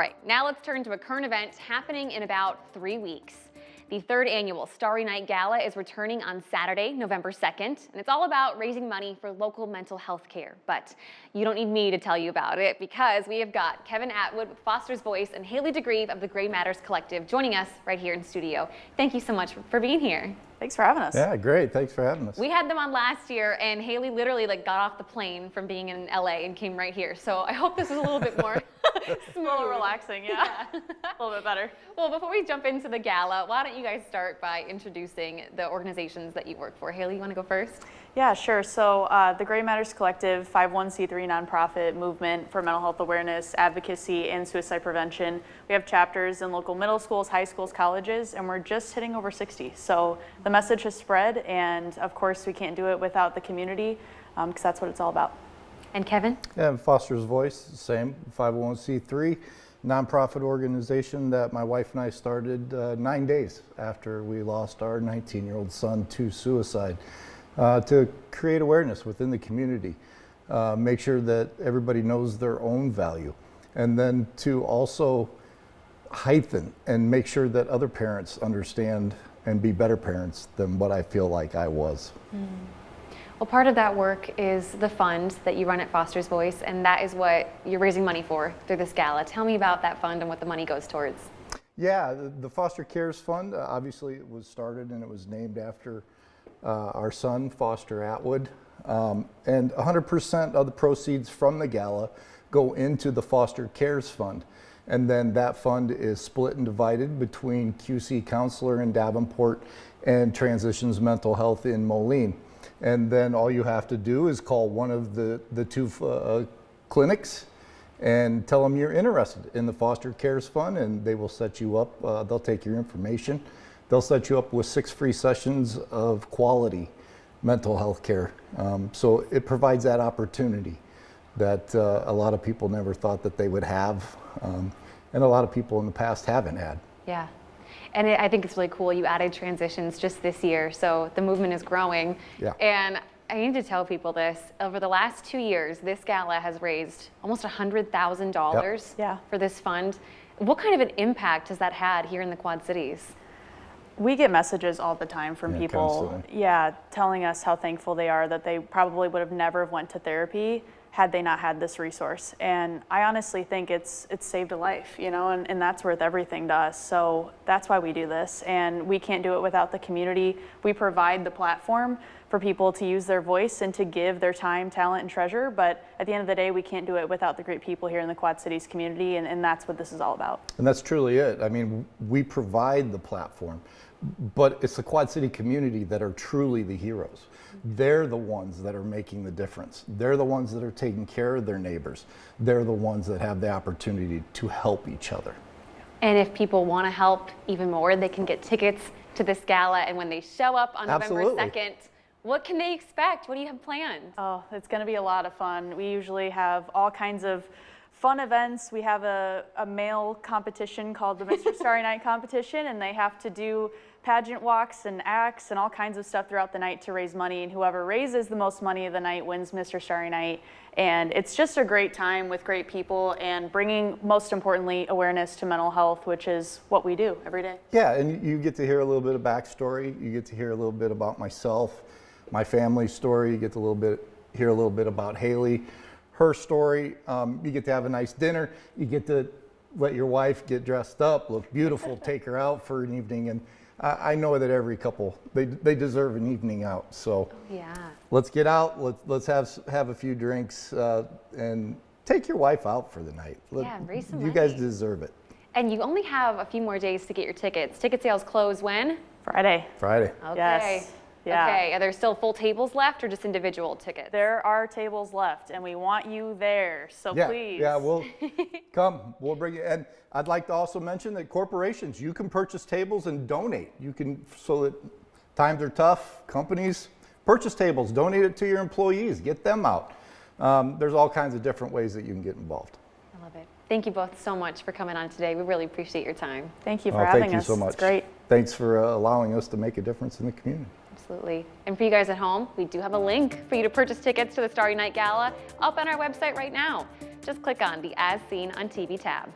Right, now let's turn to a current event happening in about 3 weeks. The third annual Starry Night Gala is returning on Saturday, November 2nd, and it's all about raising money for local mental health care. But you don't need me to tell you about it because we have got Kevin Atwood with Foster's Voice and Haley DeGreve of the Gray Matters Collective joining us right here in studio. Thank you so much for being here. Thanks for having us. Yeah, great. Thanks for having us. We had them on last year, and Haley literally got off the plane from being in LA and came right here. So I hope this is a little bit more smooth. A little relaxing, yeah. A little bit better. Well, before we jump into the gala, why don't you guys start by introducing the organizations that you work for? Haley, you want to go first? Yeah, sure. So the Gray Matters Collective, 501c3 nonprofit movement for mental health awareness, advocacy, and suicide prevention. We have chapters in local middle schools, high schools, colleges, and we're just hitting over 60. So the message has spread, and of course we can't do it without the community because that's what it's all about. And Kevin? Yeah, Foster's Voice, same, 501c3 nonprofit organization that my wife and I started 9 days after we lost our 19-year-old son to suicide. To create awareness within the community, make sure that everybody knows their own value, and then to also heighten and make sure that other parents understand and be better parents than what I feel like I was. Well, part of that work is the fund that you run at Foster's Voice, and that is what you're raising money for through this gala. Tell me about that fund and what the money goes towards. Yeah, the Foster Cares Fund, obviously it was started and it was named after our son, Foster Atwood, and 100% of the proceeds from the gala go into the Foster Cares Fund. And then that fund is split and divided between QC Counselor in Davenport and Transitions Mental Health in Moline. And then all you have to do is call one of the two clinics and tell them you're interested in the Foster Cares Fund, and they will set you up. They'll take your information. They'll set you up with 6 free sessions of quality mental health care. So it provides that opportunity that a lot of people never thought that they would have, and a lot of people in the past haven't had. Yeah, and I think it's really cool. You added transitions just this year, so the movement is growing. Yeah. And I need to tell people this. Over the last 2 years, this gala has raised almost $100,000 Yeah. for this fund. What kind of an impact has that had here in the Quad Cities? We get messages all the time from people, constantly. telling us how thankful they are that they probably would have never went to therapy had they not had this resource. And I honestly think it's saved a life, and that's worth everything to us. So that's why we do this, and we can't do it without the community. We provide the platform for people to use their voice and to give their time, talent, and treasure, but at the end of the day, we can't do it without the great people here in the Quad Cities community, and that's what this is all about. And that's truly it. I mean, we provide the platform, but it's the Quad City community that are truly the heroes. They're the ones that are making the difference. They're the ones that are taking care of their neighbors. They're the ones that have the opportunity to help each other. And if people want to help even more, they can get tickets to this gala, and when they show up on November 2nd, what can they expect? What do you have planned? Oh, it's going to be a lot of fun. We usually have all kinds of fun events. We have a male competition called the Mr. Starry Night competition, and they have to do pageant walks and acts and all kinds of stuff throughout the night to raise money, and whoever raises the most money of the night wins Mr. Starry Night. And it's just a great time with great people and bringing, most importantly, awareness to mental health, which is what we do every day. Yeah, and you get to hear a little bit of backstory. You get to hear a little bit about myself, my family story. You get to hear a little bit about Haley, her story. You get to have a nice dinner. You get to let your wife get dressed up, look beautiful, take her out for an evening. And I know that every couple, they deserve an evening out. So Yeah. let's get out. Let's have a few drinks and take your wife out for the night. Raise some You guys money. deserve it. And you only have a few more days to get your tickets. Ticket sales close when? Friday. Friday. Okay. Yes. Yeah. Okay, are there still full tables left or just individual tickets? There are tables left, and we want you there, so please. Yeah, we'll come. We'll bring you. And I'd like to also mention that corporations, you can purchase tables and donate. You can, so that times are tough, companies, purchase tables, donate it to your employees, get them out. There's all kinds of different ways that you can get involved. I love it. Thank you both so much for coming on today. We really appreciate your time. Thank you for having us. Thank you so much. It's great. Thanks for allowing us to make a difference in the community. Absolutely. And for you guys at home, we do have a link for you to purchase tickets to the Starry Night Gala up on our website right now. Just click on the As Seen on TV tab.